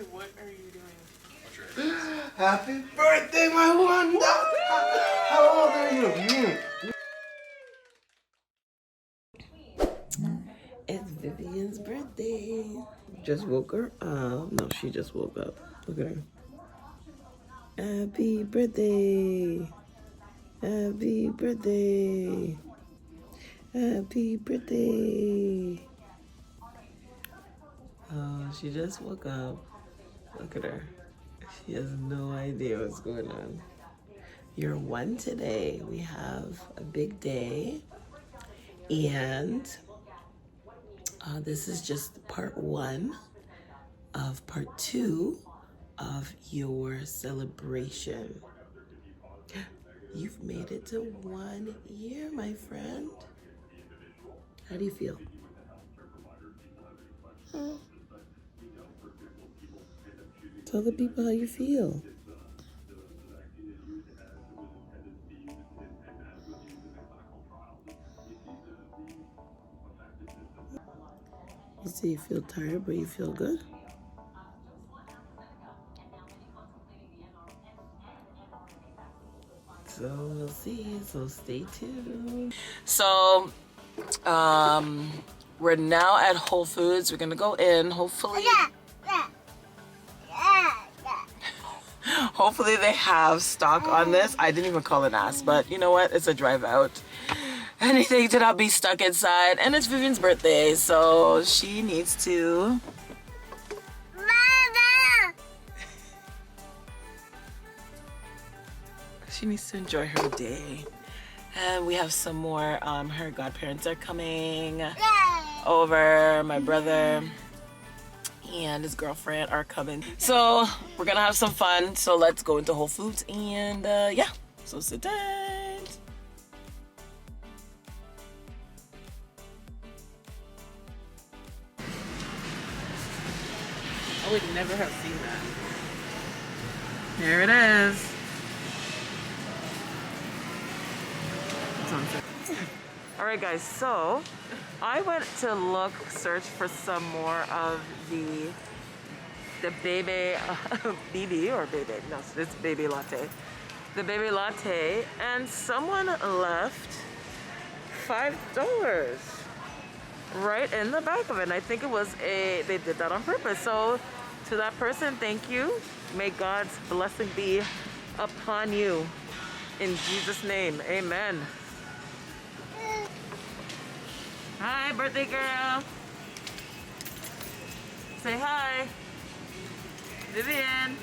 like, what are you doing? Happy birthday, my wonder! How old are you? It's Vivian's birthday. Just woke her up. No, she just woke up. Look at her. Happy birthday. Happy birthday. Happy birthday. Oh, she just woke up. Look at her. She has no idea what's going on. You're one today. We have a big day. And this is just part one of part two of your celebration. You've made it to 1 year, my friend. How do you feel? Tell the people how you feel. You say you feel tired, but you feel good? So we'll see, so stay tuned. So, we're now at Whole Foods. We're gonna go in, hopefully. Hopefully they have stock on this. I didn't even call an ass, but you know what? It's a drive out. Anything to not be stuck inside. And it's Vivian's birthday, so she needs to... She needs to enjoy her day. And we have some more, her godparents are coming over, my brother and his girlfriend are coming. So we're gonna have some fun. So let's go into Whole Foods and yeah, so sit tight. I would never have seen that. Here it is. All right, guys, so I went to search for some more of the baby, BB or baby, no, it's baby latte. The baby latte, and someone left $5 right in the back of it. And I think it was they did that on purpose. So to that person, thank you. May God's blessing be upon you. In Jesus' name, amen. Hi, birthday girl. Say hi. Vivian.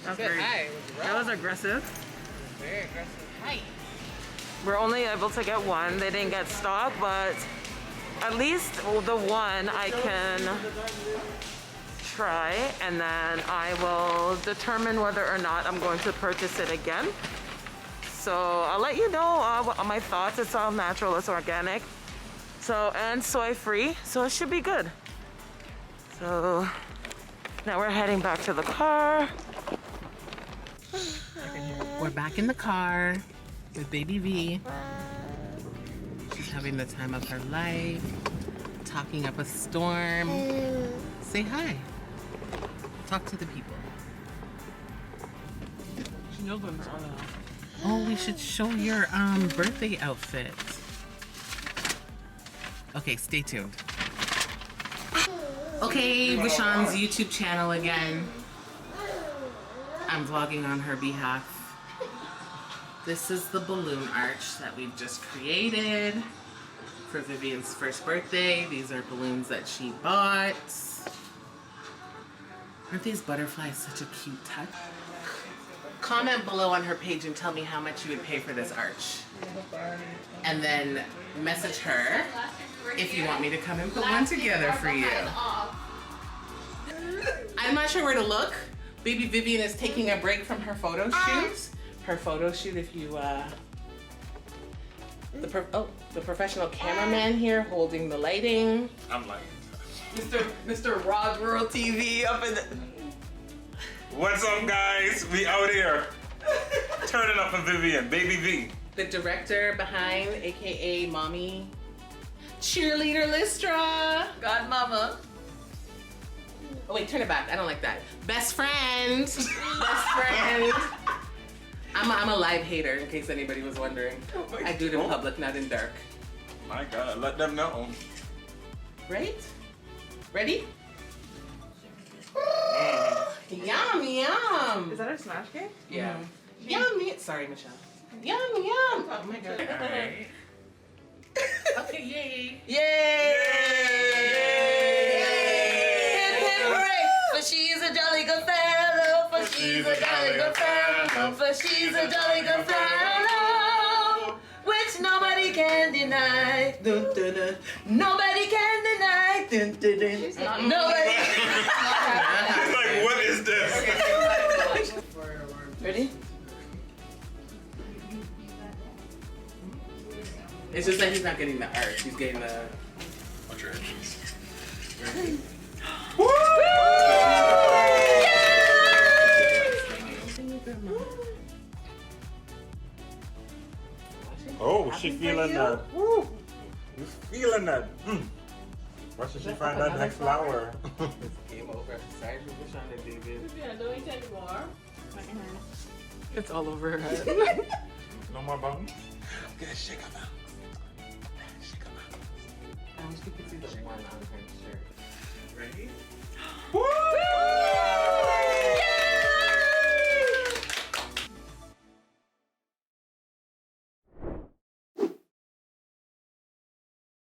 That was aggressive. Very aggressive. Hi. We're only able to get one. They didn't get stock, but at least the one I can try, and then I will determine whether or not I'm going to purchase it again. So I'll let you know my thoughts. It's all natural, it's organic, so, and soy free, so it should be good. So now we're heading back to the car. We're back in the car with baby V. She's having the time of her life, talking up a storm. Say hi. Talk to the people. She knows what I'm talking about. Oh, we should show your birthday outfit. Okay, stay tuned. Okay, Vishaun's YouTube channel again. I'm vlogging on her behalf. This is the balloon arch that we've just created for Vivian's first birthday. These are balloons that she bought. Aren't these butterflies such a cute touch? Comment below on her page and tell me how much you would pay for this arch. And then message her if you want me to come and put one together for you. I'm not sure where to look. Baby Vivian is taking a break from her photo shoot. Her photo shoot, if you, the professional cameraman here holding the lighting. I'm like, Mr. Rod Rural TV up in the... what's up, guys? We out here. Turning up for Vivian, baby V. The director behind, AKA Mommy. Cheerleader Lystra. God Mama. Oh wait, turn it back. I don't like that. Best friend. Best friend. I'm a live hater, in case anybody was wondering. I do it in public, not in dark. My God, let them know. Right? Ready? Yum, yum. Is that our smash cake? Yeah. Yum. Sorry, Michelle. Yum, yum. Oh my God. Alright. Okay, yay. Yay! Hip, hip, hooray. For she's a jolly good fellow. For she's a jolly good fellow. For she's a jolly good fellow. Which nobody can deny. Dun, dun, dun. Nobody can deny. Dun, dun, dun. Nobody. It's like, what is this? Ready? It's just that he's not getting the art. He's getting the. Watch your actions. Oh, she feeling that. Woo! You feeling that? Where should she find that next flower? Game over. Sorry for Vishaun and Vivian. Yeah, don't eat anymore. It's all over her head. No more bones? Okay, shake them out. Shake them out. I wish you could see the one on her shirt. Ready? Woo!